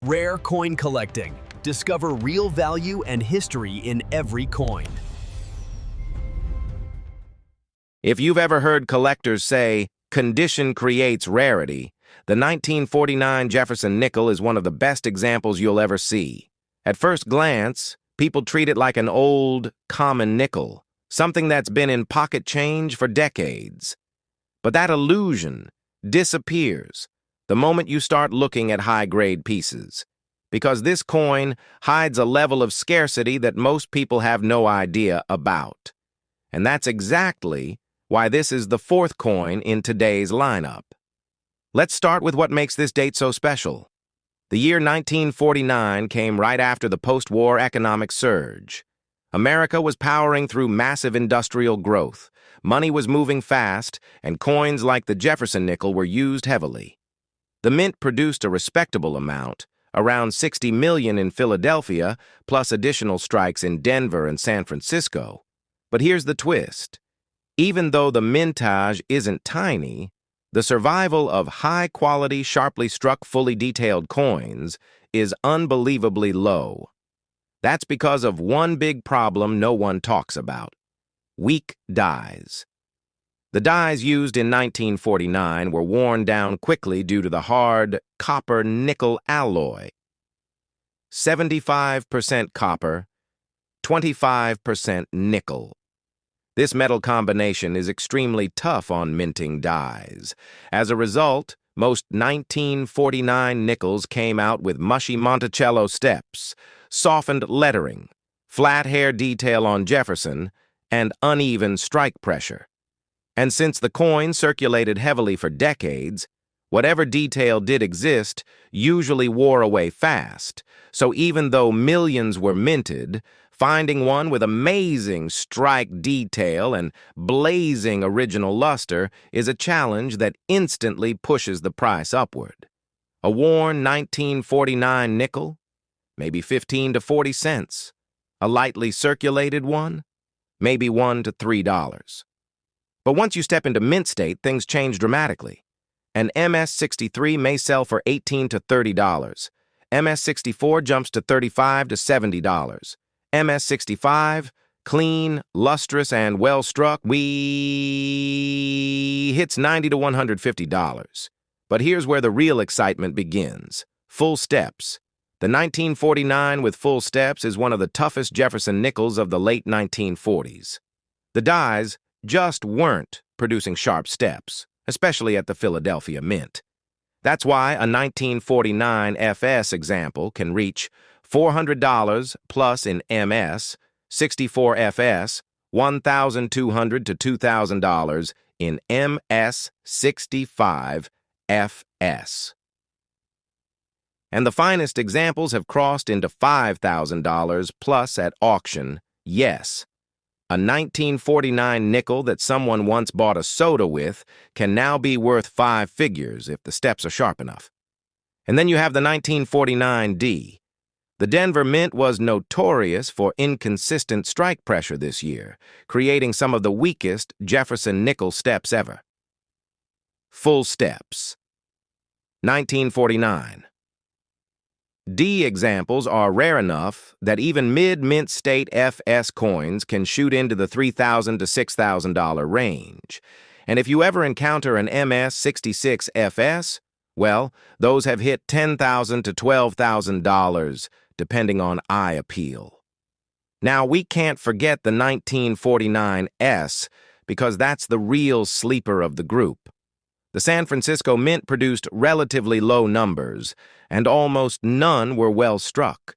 Rare coin collecting. Discover real value and history in every coin. If you've ever heard collectors say, "Condition creates rarity," the 1949 Jefferson nickel is one of the best examples you'll ever see. At first glance, people treat it like an old, common nickel, something that's been in pocket change for decades. But that illusion disappears the moment you start looking at high-grade pieces, because this coin hides a level of scarcity that most people have no idea about. And that's exactly why this is the fourth coin in today's lineup. Let's start with what makes this date so special. The year 1949 came right after the post-war economic surge. America was powering through massive industrial growth, money was moving fast, and coins like the Jefferson nickel were used heavily. The mint produced a respectable amount, around 60 million in Philadelphia, plus additional strikes in Denver and San Francisco. But here's the twist. Even though the mintage isn't tiny, the survival of high-quality, sharply struck, fully detailed coins is unbelievably low. That's because of one big problem no one talks about: weak dies. The dies used in 1949 were worn down quickly due to the hard copper-nickel alloy. 75% copper, 25% nickel. This metal combination is extremely tough on minting dies. As a result, most 1949 nickels came out with mushy Monticello steps, softened lettering, flat hair detail on Jefferson, and uneven strike pressure. And since the coin circulated heavily for decades, whatever detail did exist usually wore away fast. So even though millions were minted, finding one with amazing strike detail and blazing original luster is a challenge that instantly pushes the price upward. A worn 1949 nickel? Maybe 15 to 40 cents. A lightly circulated one? Maybe $1 to $3. But once you step into mint state, things change dramatically. An MS-63 may sell for $18 to $30. MS-64 jumps to $35 to $70. MS-65, clean, lustrous, and well-struck, hits $90 to $150. But here's where the real excitement begins. Full steps. The 1949 with full steps is one of the toughest Jefferson nickels of the late 1940s. The dies just weren't producing sharp steps, especially at the Philadelphia Mint. That's why a 1949 FS example can reach $400 plus in MS, 64 FS, $1,200 to $2,000 in MS 65 FS. And the finest examples have crossed into $5,000 plus at auction, yes. A 1949 nickel that someone once bought a soda with can now be worth 5 figures if the steps are sharp enough. And then you have the 1949 D. The Denver Mint was notorious for inconsistent strike pressure this year, creating some of the weakest Jefferson nickel steps ever. Full steps. 1949. D examples are rare enough that even mid-mint state FS coins can shoot into the $3,000 to $6,000 range. And if you ever encounter an MS 66 FS, well, those have hit $10,000 to $12,000, depending on eye appeal. Now, we can't forget the 1949 S, because that's the real sleeper of the group. The San Francisco Mint produced relatively low numbers, and almost none were well struck.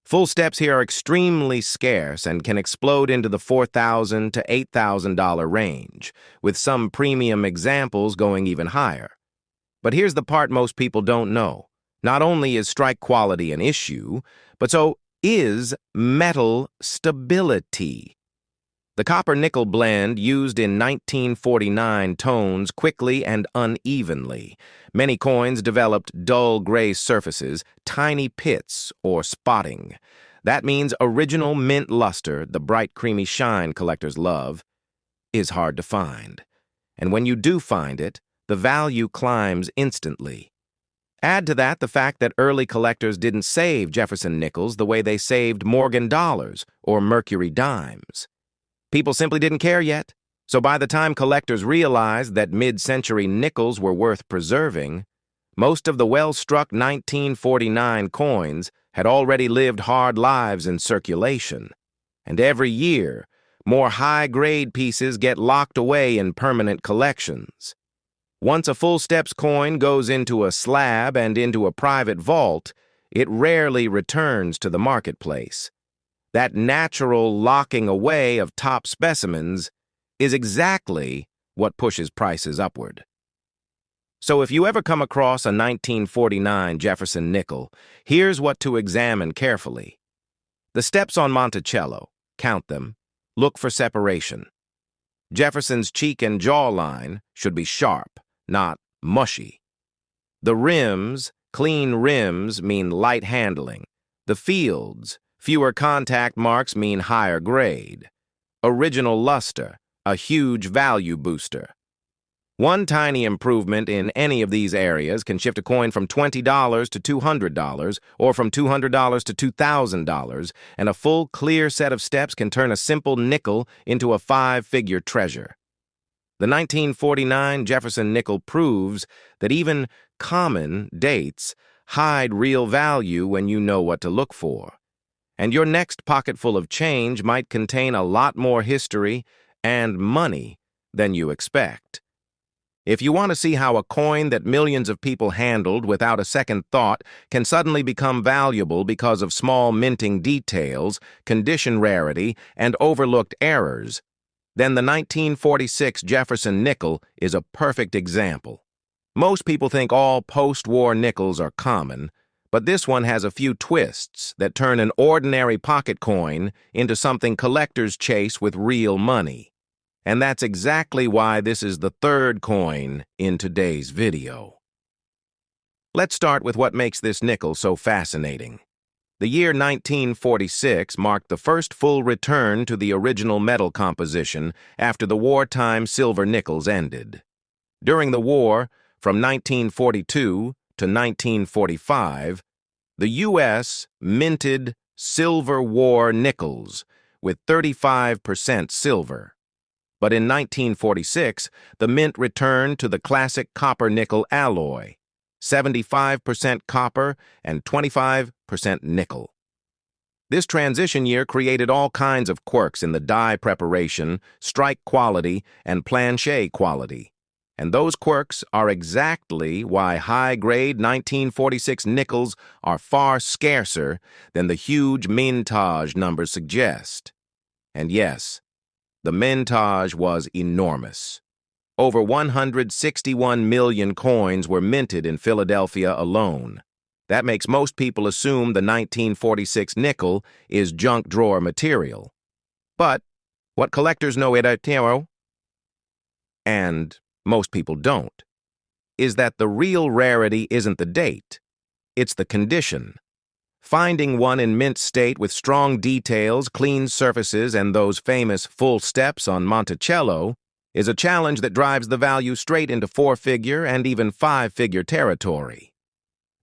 Full steps here are extremely scarce and can explode into the $4,000 to $8,000 range, with some premium examples going even higher. But here's the part most people don't know. Not only is strike quality an issue, but so is metal stability. The copper-nickel blend used in 1949 tones quickly and unevenly. Many coins developed dull gray surfaces, tiny pits, or spotting. That means original mint luster, the bright creamy shine collectors love, is hard to find. And when you do find it, the value climbs instantly. Add to that the fact that early collectors didn't save Jefferson nickels the way they saved Morgan dollars or Mercury dimes. People simply didn't care yet, so by the time collectors realized that mid-century nickels were worth preserving, most of the well-struck 1949 coins had already lived hard lives in circulation, and every year, more high-grade pieces get locked away in permanent collections. Once a full steps coin goes into a slab and into a private vault, it rarely returns to the marketplace. That natural locking away of top specimens is exactly what pushes prices upward. So if you ever come across a 1949 Jefferson nickel, here's what to examine carefully. The steps on Monticello, count them, look for separation. Jefferson's cheek and jawline should be sharp, not mushy. The rims, clean rims, mean light handling. The fields, fewer contact marks, mean higher grade. Original luster, a huge value booster. One tiny improvement in any of these areas can shift a coin from $20 to $200, or from $200 to $2,000, and a full, clear set of steps can turn a simple nickel into a five-figure treasure. The 1949 Jefferson nickel proves that even common dates hide real value when you know what to look for. And your next pocketful of change might contain a lot more history and money than you expect. If you want to see how a coin that millions of people handled without a second thought can suddenly become valuable because of small minting details, condition rarity, and overlooked errors, then the 1946 Jefferson nickel is a perfect example. Most people think all post-war nickels are common, but this one has a few twists that turn an ordinary pocket coin into something collectors chase with real money. And that's exactly why this is the third coin in today's video. Let's start with what makes this nickel so fascinating. The year 1946 marked the first full return to the original metal composition after the wartime silver nickels ended. During the war, from 1942 to 1945, the U.S. minted Silver War nickels with 35% silver. But in 1946, the mint returned to the classic copper-nickel alloy, 75% copper and 25% nickel. This transition year created all kinds of quirks in the die preparation, strike quality, and planche quality. And those quirks are exactly why high-grade 1946 nickels are far scarcer than the huge mintage numbers suggest. And yes, the mintage was enormous. Over 161 million coins were minted in Philadelphia alone. That makes most people assume the 1946 nickel is junk drawer material. But what collectors know and most people don't, is that the real rarity isn't the date, it's the condition. Finding one in mint state with strong details, clean surfaces, and those famous full steps on Monticello is a challenge that drives the value straight into four-figure and even five-figure territory.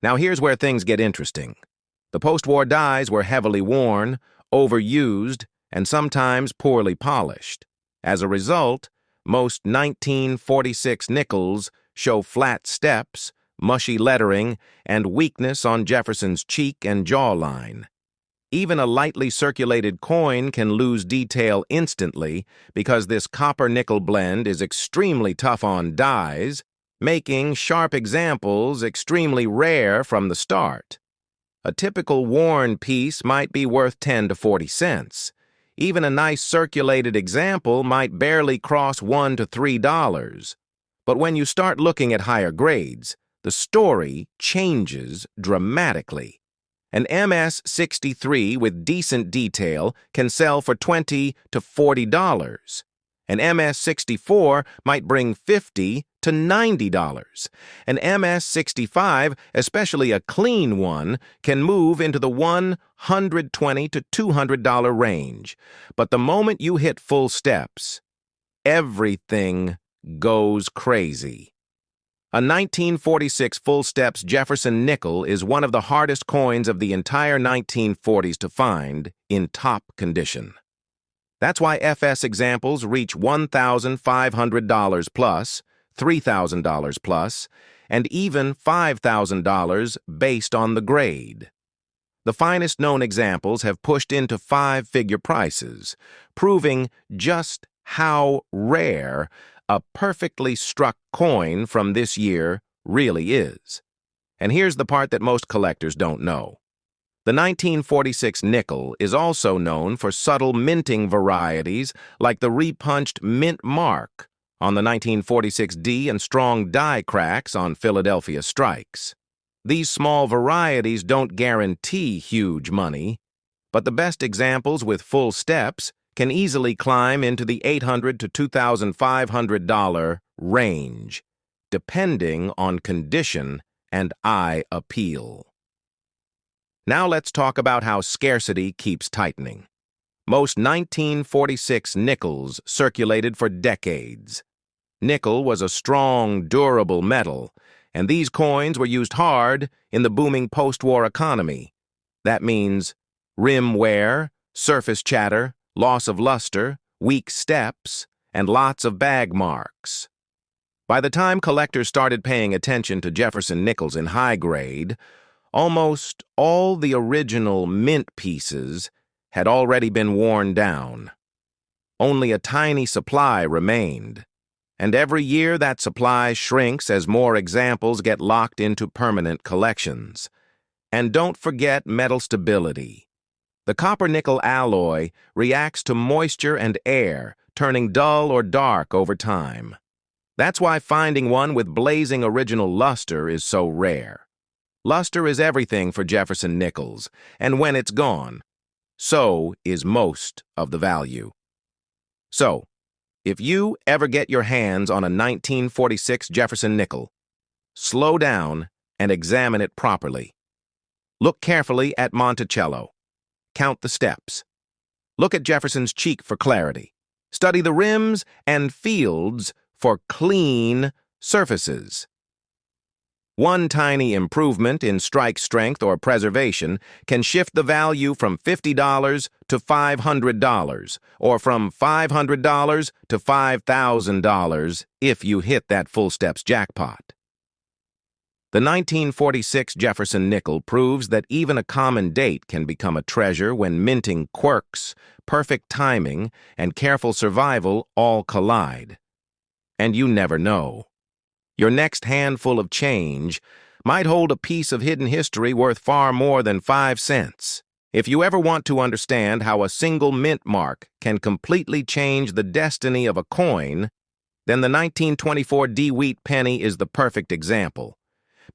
Now here's where things get interesting. The post-war dies were heavily worn, overused, and sometimes poorly polished. As a result, most 1946 nickels show flat steps, mushy lettering, and weakness on Jefferson's cheek and jawline. Even a lightly circulated coin can lose detail instantly because this copper-nickel blend is extremely tough on dies, making sharp examples extremely rare from the start. A typical worn piece might be worth 10 to 40 cents. Even a nice circulated example might barely cross $1 to $3. But when you start looking at higher grades, the story changes dramatically. An MS-63 with decent detail can sell for $20 to $40. An MS-64 might bring $50 to $90. An MS-65, especially a clean one, can move into the $120 to $200 range. But the moment you hit full steps, everything goes crazy. A 1946 full steps Jefferson nickel is one of the hardest coins of the entire 1940s to find in top condition. That's why FS examples reach $1,500 plus, $3,000 plus, and even $5,000 based on the grade. The finest known examples have pushed into five-figure prices, proving just how rare a perfectly struck coin from this year really is. And here's the part that most collectors don't know. The 1946 nickel is also known for subtle minting varieties like the repunched mint mark on the 1946 D and strong die cracks on Philadelphia strikes. These small varieties don't guarantee huge money, but the best examples with full steps can easily climb into the $800 to $2,500 range, depending on condition and eye appeal. Now let's talk about how scarcity keeps tightening. Most 1946 nickels circulated for decades. Nickel was a strong, durable metal, and these coins were used hard in the booming post-war economy. That means rim wear, surface chatter, loss of luster, weak steps, and lots of bag marks. By the time collectors started paying attention to Jefferson nickels in high grade, almost all the original mint pieces had already been worn down. Only a tiny supply remained, and every year that supply shrinks as more examples get locked into permanent collections. And don't forget metal stability. The copper-nickel alloy reacts to moisture and air, turning dull or dark over time. That's why finding one with blazing original luster is so rare. Luster is everything for Jefferson nickels, and when it's gone, so is most of the value. So, if you ever get your hands on a 1946 Jefferson nickel, slow down and examine it properly. Look carefully at Monticello. Count the steps. Look at Jefferson's cheek for clarity. Study the rims and fields for clean surfaces. One tiny improvement in strike strength or preservation can shift the value from $50 to $500, or from $500 to $5,000 if you hit that full steps jackpot. The 1946 Jefferson nickel proves that even a common date can become a treasure when minting quirks, perfect timing, and careful survival all collide. And you never know. Your next handful of change might hold a piece of hidden history worth far more than 5 cents. If you ever want to understand how a single mint mark can completely change the destiny of a coin, then the 1924 D wheat penny is the perfect example.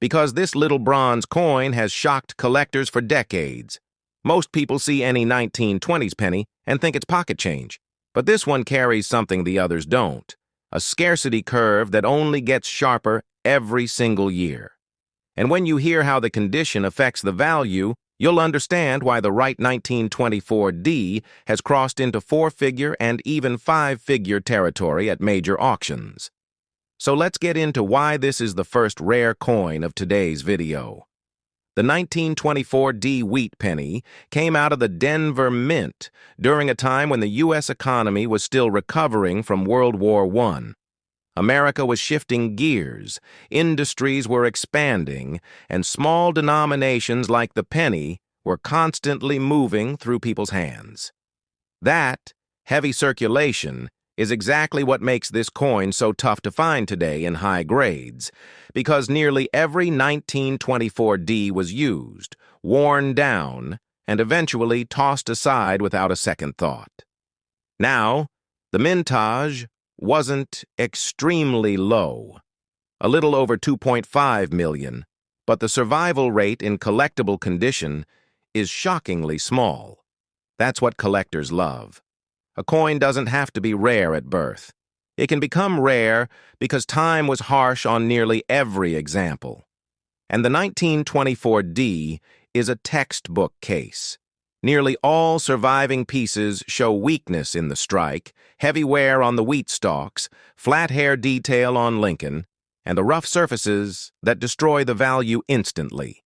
Because this little bronze coin has shocked collectors for decades. Most people see any 1920s penny and think it's pocket change, but this one carries something the others don't, a scarcity curve that only gets sharper every single year. And when you hear how the condition affects the value, you'll understand why the right 1924 D has crossed into 4-figure and even 5-figure territory at major auctions. So let's get into why this is the first rare coin of today's video. The 1924 D wheat penny came out of the Denver Mint during a time when the U.S. economy was still recovering from World War I. America was shifting gears, industries were expanding, and small denominations like the penny were constantly moving through people's hands. That heavy circulation is exactly what makes this coin so tough to find today in high grades, because nearly every 1924 D was used, worn down, and eventually tossed aside without a second thought. Now, the mintage wasn't extremely low, a little over 2.5 million, but the survival rate in collectible condition is shockingly small. That's what collectors love. A coin doesn't have to be rare at birth. It can become rare because time was harsh on nearly every example. And the 1924 D is a textbook case. Nearly all surviving pieces show weakness in the strike, heavy wear on the wheat stalks, flat hair detail on Lincoln, and the rough surfaces that destroy the value instantly.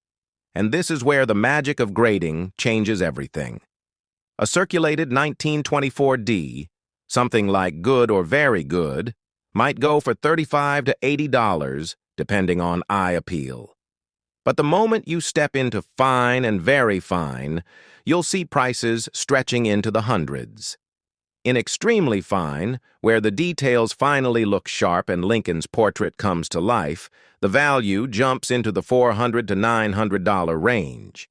And this is where the magic of grading changes everything. A circulated 1924 D, something like good or very good, might go for $35 to $80, depending on eye appeal. But the moment you step into fine and very fine, you'll see prices stretching into the hundreds. In extremely fine, where the details finally look sharp and Lincoln's portrait comes to life, the value jumps into the $400 to $900 range.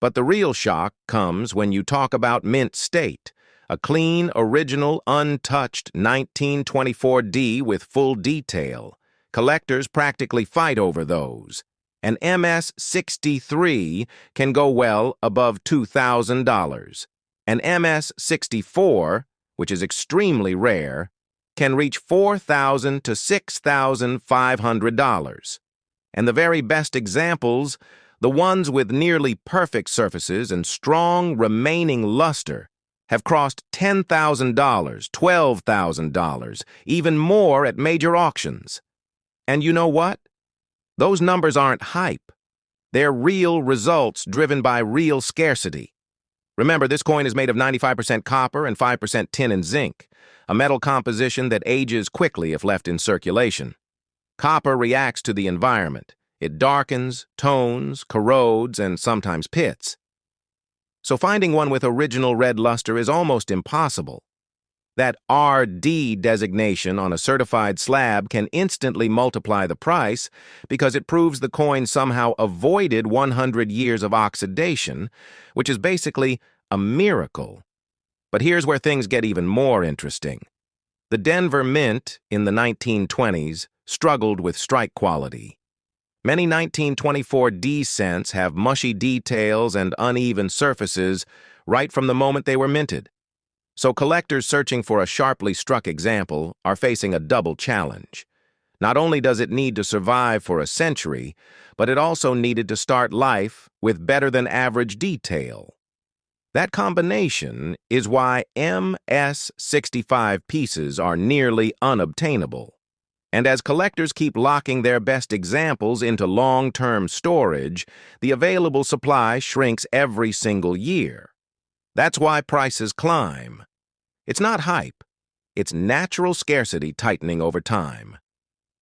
But the real shock comes when you talk about mint state, a clean, original, untouched 1924 D with full detail. Collectors practically fight over those. An MS-63 can go well above $2,000. An MS-64, which is extremely rare, can reach $4,000 to $6,500. And the very best examples, the ones with nearly perfect surfaces and strong remaining luster, have crossed $10,000, $12,000, even more at major auctions. And you know what? Those numbers aren't hype. They're real results driven by real scarcity. Remember, this coin is made of 95% copper and 5% tin and zinc, a metal composition that ages quickly if left in circulation. Copper reacts to the environment. It darkens, tones, corrodes, and sometimes pits. So finding one with original red luster is almost impossible. That RD designation on a certified slab can instantly multiply the price because it proves the coin somehow avoided 100 years of oxidation, which is basically a miracle. But here's where things get even more interesting. The Denver Mint in the 1920s struggled with strike quality. Many 1924 D cents have mushy details and uneven surfaces right from the moment they were minted. So collectors searching for a sharply struck example are facing a double challenge. Not only does it need to survive for a century, but it also needed to start life with better-than-average detail. That combination is why MS-65 pieces are nearly unobtainable. And as collectors keep locking their best examples into long-term storage, the available supply shrinks every single year. That's why prices climb. It's not hype. It's natural scarcity tightening over time.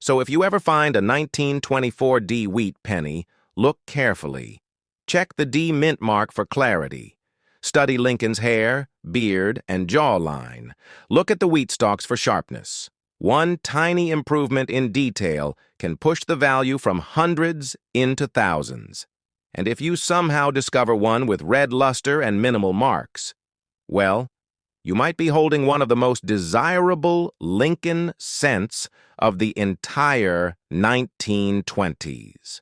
So if you ever find a 1924 D wheat penny, look carefully. Check the D mint mark for clarity. Study Lincoln's hair, beard, and jawline. Look at the wheat stalks for sharpness. One tiny improvement in detail can push the value from hundreds into thousands. And if you somehow discover one with red luster and minimal marks, well, you might be holding one of the most desirable Lincoln cents of the entire 1920s.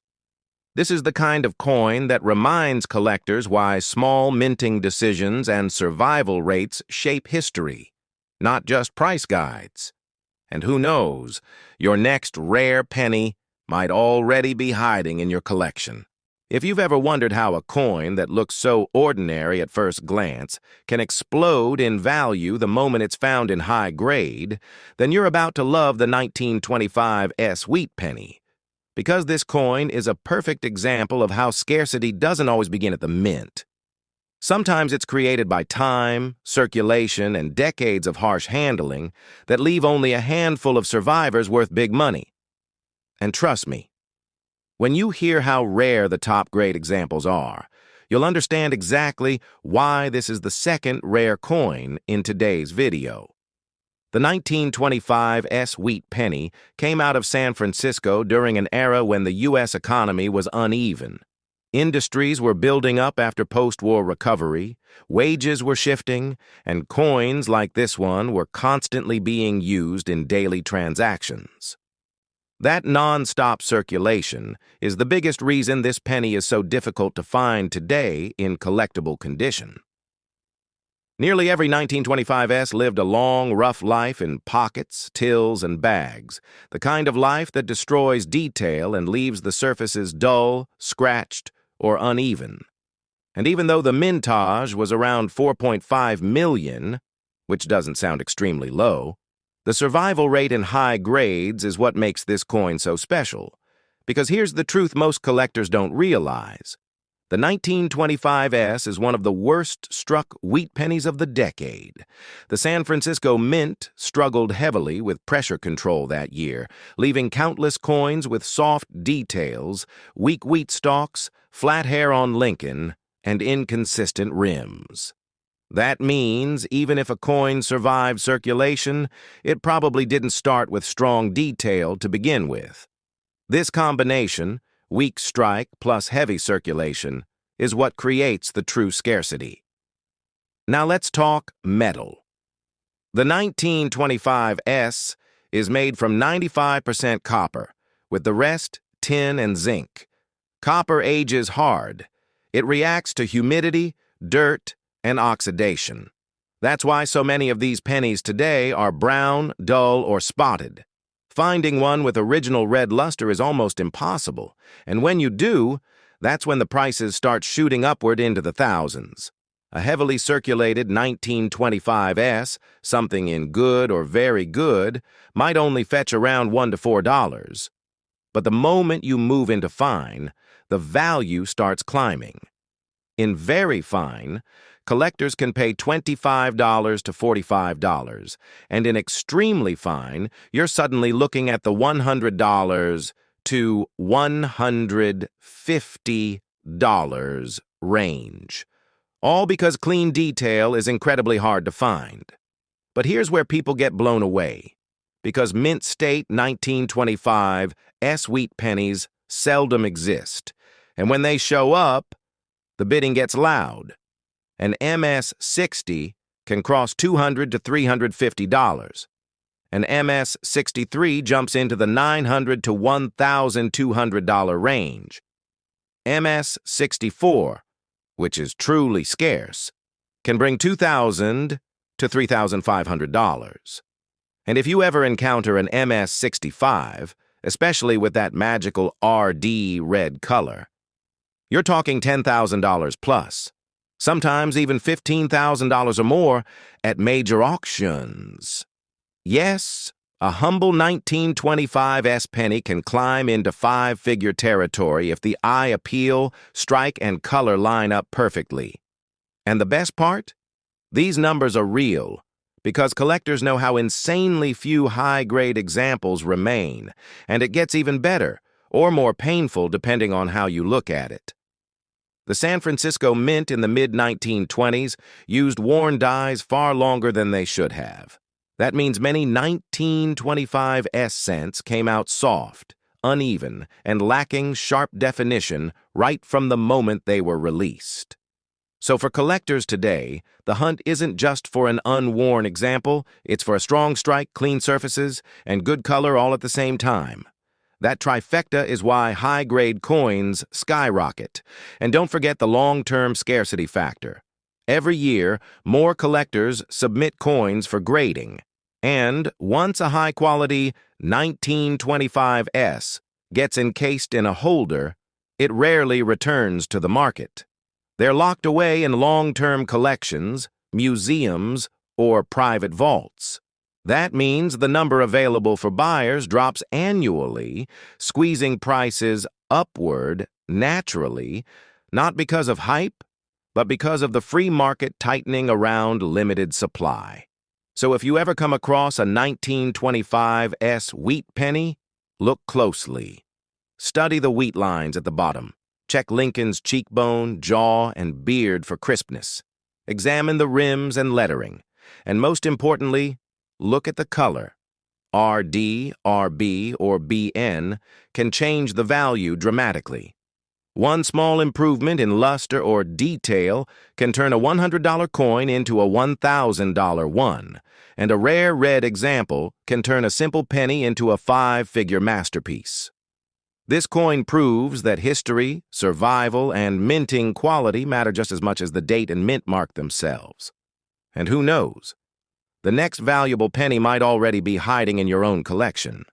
This is the kind of coin that reminds collectors why small minting decisions and survival rates shape history, not just price guides. And who knows, your next rare penny might already be hiding in your collection. If you've ever wondered how a coin that looks so ordinary at first glance can explode in value the moment it's found in high grade, then you're about to love the 1925 S wheat penny. Because this coin is a perfect example of how scarcity doesn't always begin at the mint. Sometimes it's created by time, circulation, and decades of harsh handling that leave only a handful of survivors worth big money. And trust me, when you hear how rare the top-grade examples are, you'll understand exactly why this is the second rare coin in today's video. The 1925 S wheat penny came out of San Francisco during an era when the U.S. economy was uneven. Industries were building up after post-war recovery, wages were shifting, and coins like this one were constantly being used in daily transactions. That non-stop circulation is the biggest reason this penny is so difficult to find today in collectible condition. Nearly every 1925S lived a long, rough life in pockets, tills, and bags, the kind of life that destroys detail and leaves the surfaces dull, scratched, or uneven. And even though the mintage was around 4.5 million, which doesn't sound extremely low, The survival rate in high grades is what makes this coin so special. Because here's the truth most collectors don't realize. The 1925S is one of the worst-struck wheat pennies of the decade. The San Francisco Mint struggled heavily with pressure control that year, leaving countless coins with soft details, weak wheat stalks, flat hair on Lincoln, and inconsistent rims. That means even if a coin survived circulation, it probably didn't start with strong detail to begin with. This combination, weak strike plus heavy circulation, is what creates the true scarcity. Now let's talk metal. The 1925S is made from 95% copper, with the rest tin and zinc. Copper ages hard. It reacts to humidity, dirt, and oxidation. That's why so many of these pennies today are brown, dull, or spotted. Finding one with original red luster is almost impossible, and when you do, that's when the prices start shooting upward into the thousands. A heavily circulated 1925S, something in good or very good, might only fetch around $1 to $4. But the moment you move into fine, the value starts climbing. In very fine, collectors can pay $25 to $45, and in extremely fine, you're suddenly looking at the $100 to $150 range, all because clean detail is incredibly hard to find. But here's where people get blown away, because Mint State 1925 S wheat pennies seldom exist, and when they show up, the bidding gets loud. An MS-60 can cross $200 to $350. An MS-63 jumps into the $900 to $1,200 range. MS-64, which is truly scarce, can bring $2,000 to $3,500. And if you ever encounter an MS-65, especially with that magical RD red color, you're talking $10,000 plus. Sometimes even $15,000 or more at major auctions. Yes, a humble 1925S penny can climb into five-figure territory if the eye appeal, strike, and color line up perfectly. And the best part? These numbers are real, because collectors know how insanely few high-grade examples remain, and it gets even better, or more painful depending on how you look at it. The San Francisco Mint in the mid-1920s used worn dies far longer than they should have. That means many 1925S cents came out soft, uneven, and lacking sharp definition right from the moment they were released. So for collectors today, the hunt isn't just for an unworn example, it's for a strong strike, clean surfaces, and good color all at the same time. That trifecta is why high-grade coins skyrocket. And don't forget the long-term scarcity factor. Every year, more collectors submit coins for grading. And once a high-quality 1925S gets encased in a holder, it rarely returns to the market. They're locked away in long-term collections, museums, or private vaults. That means the number available for buyers drops annually, squeezing prices upward naturally, not because of hype, but because of the free market tightening around limited supply. So if you ever come across a 1925S wheat penny, look closely. Study the wheat lines at the bottom. Check Lincoln's cheekbone, jaw, and beard for crispness. Examine the rims and lettering. And most importantly, look at the color. RD, RB, or BN can change the value dramatically. One small improvement in luster or detail can turn a $100 coin into a $1,000 one, and a rare red example can turn a simple penny into a five-figure masterpiece. This coin proves that history, survival, and minting quality matter just as much as the date and mint mark themselves. And who knows? The next valuable penny might already be hiding in your own collection.